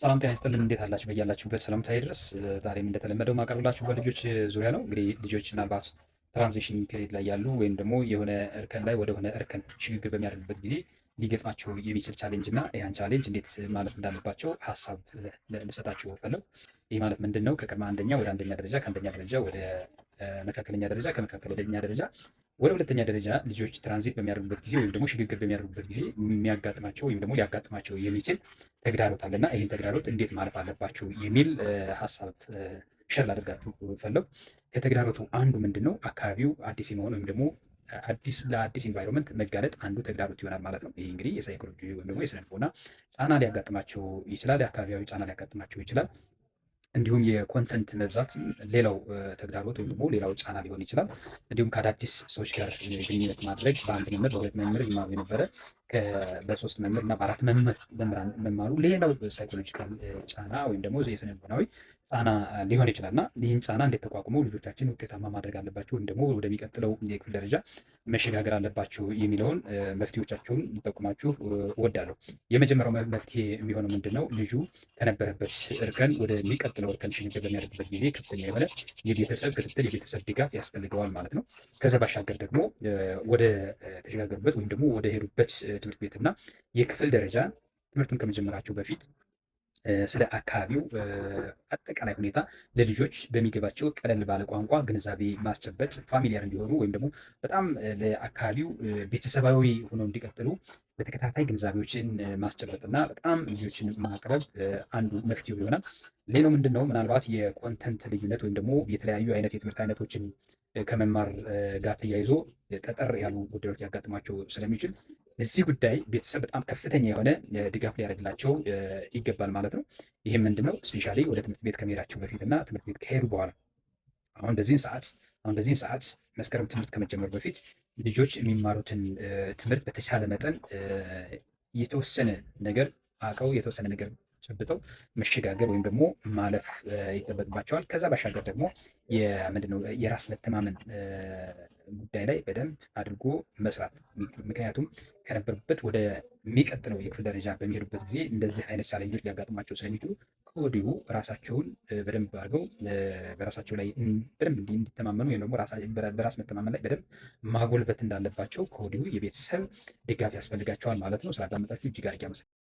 ሰላም ጤና ይስጥልን። እንዴት አላችሁ? በያላችሁበት ሰላምታዬ ድረስ። ዛሬም እንደተለመደው ማቀርብላችሁ በልጆች ዙሪያ ነው። እንግዲህ ልጆች ምናልባት ትራንዚሽን ፔሪድ ላይ ያሉ ወይም ደግሞ የሆነ እርከን ላይ ወደ ሆነ እርከን ሽግግር በሚያደርጉበት ጊዜ ሊገጥማቸው የሚችል ቻሌንጅ እና ያን ቻሌንጅ እንዴት ማለፍ እንዳለባቸው ሀሳብ ልሰጣችሁ ፈለግ። ይህ ማለት ምንድን ነው? ከቅድመ አንደኛ ወደ አንደኛ ደረጃ፣ ከአንደኛ ደረጃ ወደ መካከለኛ ደረጃ፣ ከመካከለኛ ደረጃ ወደ ሁለተኛ ደረጃ ልጆች ትራንዚት በሚያደርጉበት ጊዜ ወይም ደግሞ ሽግግር በሚያደርጉበት ጊዜ የሚያጋጥማቸው ወይም ደግሞ ሊያጋጥማቸው የሚችል ተግዳሮት አለና ይህን ተግዳሮት እንዴት ማለፍ አለባችሁ የሚል ሀሳብ ሸር ላደርጋችሁ ፈለግ። ከተግዳሮቱ አንዱ ምንድን ነው? አካባቢው አዲስ የመሆን ወይም ደግሞ ለአዲስ ኢንቫይሮንመንት መጋለጥ አንዱ ተግዳሮት ይሆናል ማለት ነው። ይህ እንግዲህ የሳይኮሎጂ ወይም ደግሞ የስነ ልቦና ጫና ሊያጋጥማቸው ይችላል። የአካባቢያዊ ጫና ሊያጋጥማቸው ይችላል። እንዲሁም የኮንተንት መብዛት ሌላው ተግዳሮት ወይም ደግሞ ሌላው ጫና ሊሆን ይችላል። እንዲሁም ከአዳዲስ ሰዎች ጋር ግንኙነት ማድረግ በአንድ መምህር በሁለት መምህር ይማሩ የነበረ በሶስት መምህር እና በአራት መምህራን መማሩ ሌላው ሳይኮሎጂካል ጫና ወይም ደግሞ የስነ ልቦናዊ ጫና ሊሆን ይችላል እና ይህን ጫና እንዴት ተቋቁመው ልጆቻችን ውጤታማ ማድረግ አለባቸው ወይም ደግሞ ወደሚቀጥለው የክፍል ደረጃ መሸጋገር አለባቸው የሚለውን መፍትሄዎቻቸውን ልጠቁማችሁ እወዳለሁ። የመጀመሪያው መፍትሄ የሚሆነው ምንድን ነው? ልጁ ከነበረበት እርከን ወደሚቀጥለው እርከን ሽግግር በሚያደርግበት ጊዜ ከፍተኛ የሆነ የቤተሰብ ክትትል፣ የቤተሰብ ድጋፍ ያስፈልገዋል ማለት ነው። ከዛ ባሻገር ደግሞ ወደ ተሸጋገሩበት ወይም ደግሞ ወደ ሄዱበት ትምህርት ቤትና የክፍል ደረጃ ትምህርቱን ከመጀመራቸው በፊት ስለ አካባቢው አጠቃላይ ሁኔታ ለልጆች በሚገባቸው ቀለል ባለ ቋንቋ ግንዛቤ ማስጨበጥ፣ ፋሚሊያር እንዲሆኑ ወይም ደግሞ በጣም ለአካባቢው ቤተሰባዊ ሆነው እንዲቀጥሉ በተከታታይ ግንዛቤዎችን ማስጨበጥና በጣም ልጆችን ማቅረብ አንዱ መፍትሄው ይሆናል። ሌላው ምንድን ነው? ምናልባት የኮንተንት ልዩነት ወይም ደግሞ የተለያዩ አይነት የትምህርት አይነቶችን ከመማር ጋር ተያይዞ ጠጠር ያሉ ጉዳዮች ሊያጋጥማቸው ስለሚችል እዚህ ጉዳይ ቤተሰብ በጣም ከፍተኛ የሆነ ድጋፍ ሊያደርግላቸው ይገባል ማለት ነው። ይህም ምንድነው? ስፔሻሊ ወደ ትምህርት ቤት ከመሄዳቸው በፊት እና ትምህርት ቤት ከሄዱ በኋላ አሁን በዚህን ሰዓት መስከረም ትምህርት ከመጀመሩ በፊት ልጆች የሚማሩትን ትምህርት በተቻለ መጠን የተወሰነ ነገር አውቀው የተወሰነ ነገር ጨብጠው መሸጋገር ወይም ደግሞ ማለፍ ይጠበቅባቸዋል። ከዛ ባሻገር ደግሞ ምንድነው የራስ መተማመን ጉዳይ ላይ በደንብ አድርጎ መስራት። ምክንያቱም ከነበሩበት ወደሚቀጥለው የክፍል ደረጃ በሚሄዱበት ጊዜ እንደዚህ አይነት ቻሌንጆች ሊያጋጥሟቸው ስለሚችሉ ከወዲሁ ራሳቸውን በደንብ አድርገው በራሳቸው ላይ በደንብ እንዲተማመኑ ወይም ደግሞ በራስ መተማመን ላይ በደንብ ማጎልበት እንዳለባቸው ከወዲሁ የቤተሰብ ድጋፍ ያስፈልጋቸዋል ማለት ነው። ስላዳመጣችሁ እጅግ አድርጌ አመሰግናለሁ።